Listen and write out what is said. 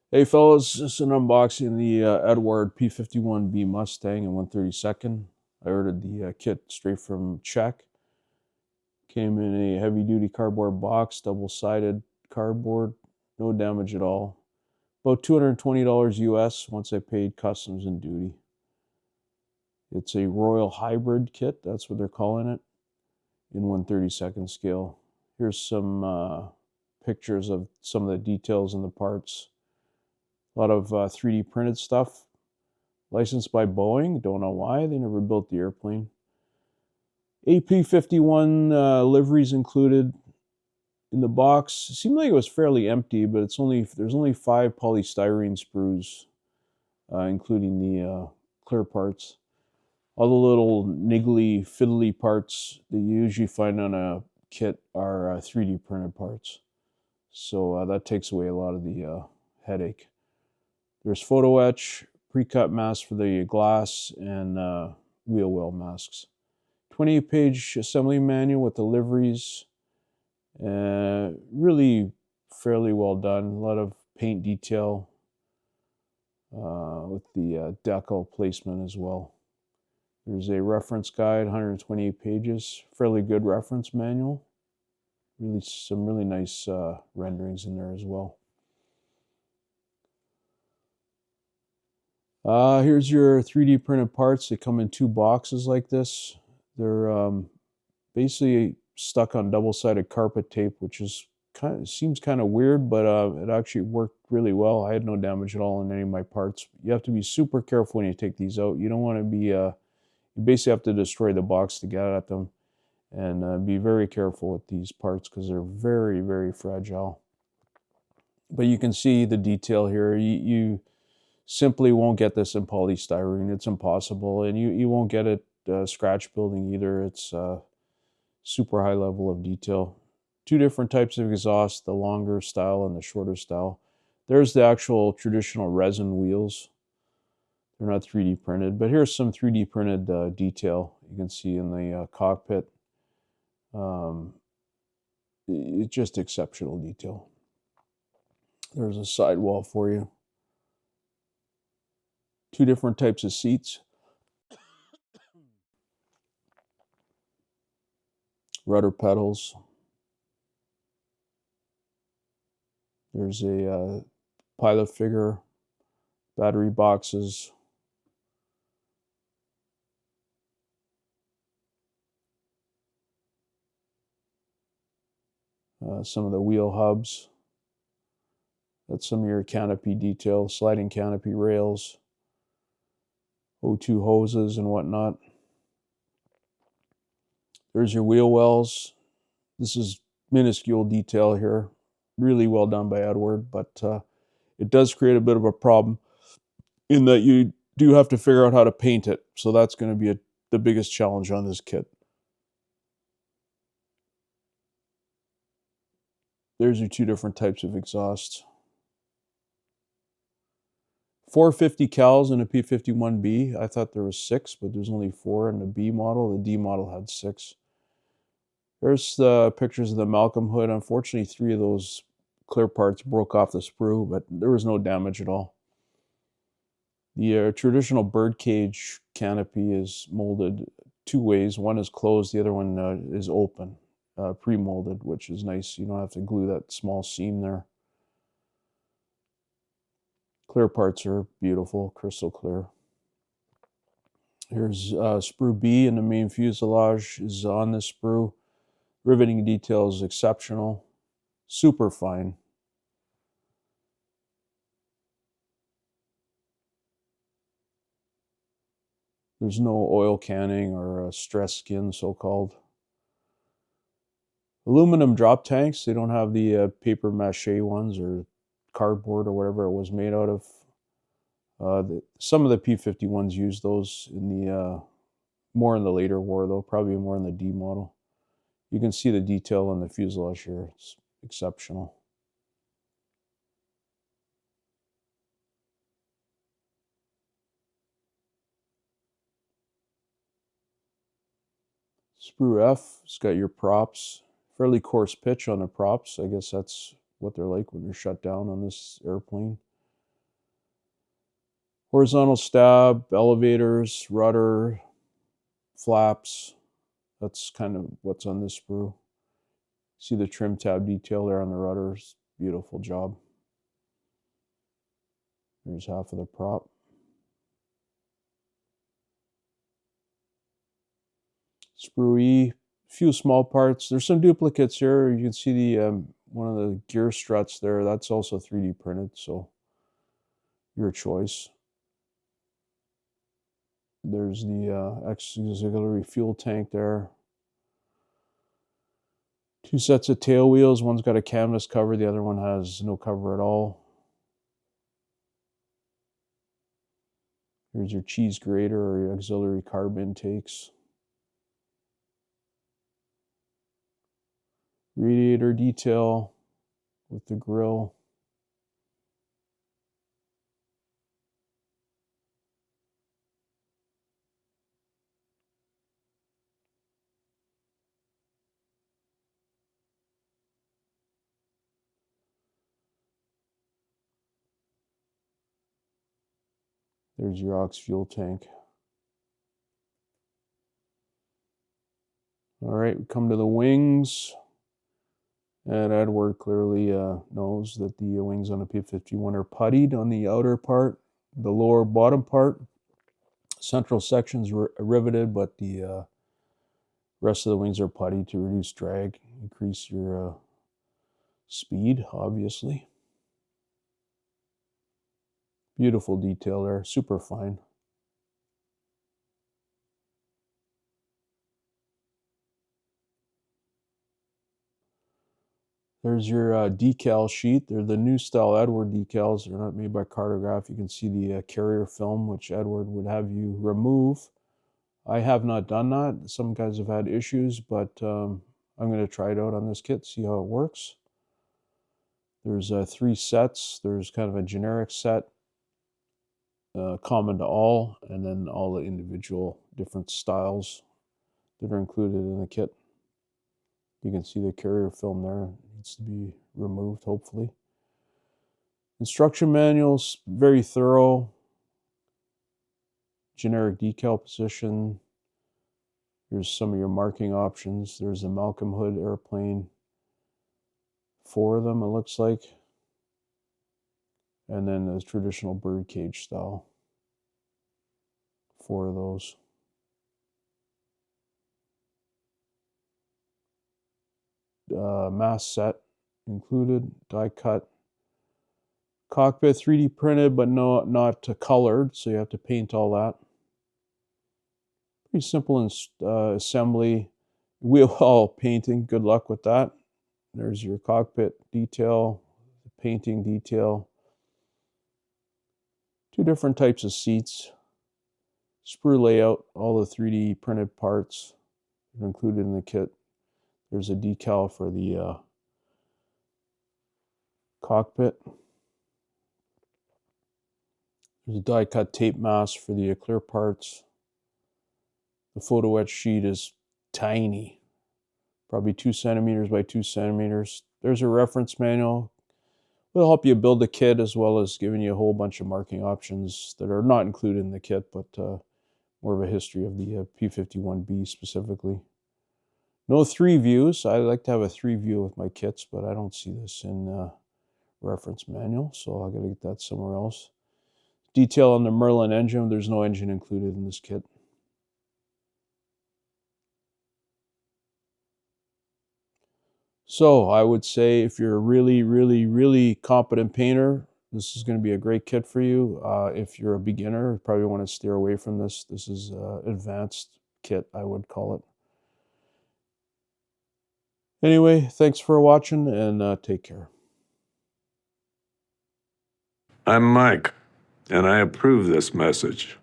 Hey fellas, just an unboxing the Eduard P51B Mustang in 132nd. I ordered the kit straight from Czech. Came in a heavy duty cardboard box, double-sided cardboard, no damage at all. About $220 US once I paid customs and duty. It's a Royal Hybrid kit, that's what they're calling it, in 132nd scale. Here's some pictures of some of the details in the parts. A lot of 3D printed stuff. Licensed by Boeing. Don't know why. They never built the airplane. AP51 liveries included in the box. It seemed like it was fairly empty, but there's only 5 polystyrene sprues, including the clear parts. All the little niggly, fiddly parts that you usually find on a kit are 3D printed parts. So that takes away a lot of the headache. There's photo etch, pre-cut masks for the glass, and wheel well masks. 28-page assembly manual with the liveries. Really fairly well done. A lot of paint detail with the decal placement as well. There's a reference guide, 128 pages. Fairly good reference manual. Some really nice renderings in there as well. Here's your 3D printed parts. They come in 2 boxes like this. They're basically stuck on double-sided carpet tape, which seems kind of weird, but it actually worked really well. I had no damage at all in any of my parts. You have to be super careful when you take these out. You don't want to be, you basically have to destroy the box to get at them, and be very careful with these parts because they're very, very fragile. But you can see the detail here. You simply won't get this in polystyrene. It's impossible, and you won't get it scratch building either. It's super high level of detail. 2 different types of exhaust, the longer style and the shorter style. There's the actual traditional resin wheels. They're not 3D printed, but here's some 3D printed detail you can see in the cockpit. It's just exceptional detail. There's a sidewall for you. 2 different types of seats. Rudder pedals. There's a pilot figure, battery boxes. Some of the wheel hubs. That's some of your canopy detail, sliding canopy rails, O2 hoses and whatnot. There's your wheel wells. This is minuscule detail here. Really well done by Eduard, but it does create a bit of a problem in that you do have to figure out how to paint it. So that's going to be the biggest challenge on this kit. There's your 2 different types of exhausts. 450 cals in a P51B. I thought there was 6, but there's only 4 in the B model. The D model had 6. There's the pictures of the Malcolm hood. Unfortunately, 3 of those clear parts broke off the sprue, but there was no damage at all. The traditional birdcage canopy is molded 2 ways. One is closed, the other one is open, pre-molded, which is nice. You don't have to glue that small seam there. Clear parts are beautiful, crystal clear. Here's sprue B, and the main fuselage is on this sprue. Riveting detail is exceptional, super fine. There's no oil canning or stress skin, so-called. Aluminum drop tanks. They don't have the paper mache ones or cardboard or whatever it was made out of. Some of the P51s use those in the more in the later war, though, probably more in the D model. You can see the detail in the fuselage here. It's exceptional. Sprue F, it's got your props. Fairly coarse pitch on the props. I guess that's what they're like when they're shut down on this airplane. Horizontal stab, elevators, rudder, flaps. That's kind of what's on this sprue. See the trim tab detail there on the rudders. Beautiful job. There's half of the prop. Sprue E, a few small parts. There's some duplicates here. You can see the one of the gear struts there. That's also 3D printed, so your choice. There's the auxiliary fuel tank there. Two sets of tail wheels. One's got a canvas cover. The other one has no cover at all. Here's your cheese grater or your auxiliary carb intakes. Radiator detail with the grill. There's your aux fuel tank. All right, we come to the wings. And Edward clearly knows that the wings on a P51 are puttied on the outer part, the lower bottom part. Central sections were riveted, but the rest of the wings are puttied to reduce drag, increase your speed, obviously. Beautiful detail there, super fine. There's your decal sheet. They're the new style Edward decals. They're not made by Cartograph. You can see the carrier film, which Edward would have you remove. I have not done that. Some guys have had issues, but I'm going to try it out on this kit, see how it works. There's 3 sets. There's kind of a generic set, common to all, and then all the individual different styles that are included in the kit. You can see the carrier film there. It needs to be removed, hopefully. Instruction manuals, very thorough. Generic decal position. Here's some of your marking options. There's a Malcolm Hood airplane. 4 of them, it looks like. And then the traditional birdcage style. 4 of those. Mask set included, die cut. Cockpit 3D printed, but not colored, so you have to paint all that. Pretty simple assembly. Wheel painting, good luck with that. There's your cockpit detail, painting detail. 2 different types of seats. Sprue layout, all the 3D printed parts are included in the kit. There's a decal for the cockpit. There's a die cut tape mask for the clear parts. The photo etch sheet is tiny, probably 2 centimeters by 2 centimeters. There's a reference manual. It'll help you build the kit, as well as giving you a whole bunch of marking options that are not included in the kit, but more of a history of the P51B specifically. No 3 views. I like to have a 3 view with my kits, but I don't see this in reference manual, so I gotta get that somewhere else. Detail on the Merlin engine. There's no engine included in this kit. So I would say if you're a really, really, really competent painter, this is going to be a great kit for you. If you're a beginner, you probably want to steer away from this. This is an advanced kit, I would call it. Anyway, thanks for watching, and take care. I'm Mike, and I approve this message.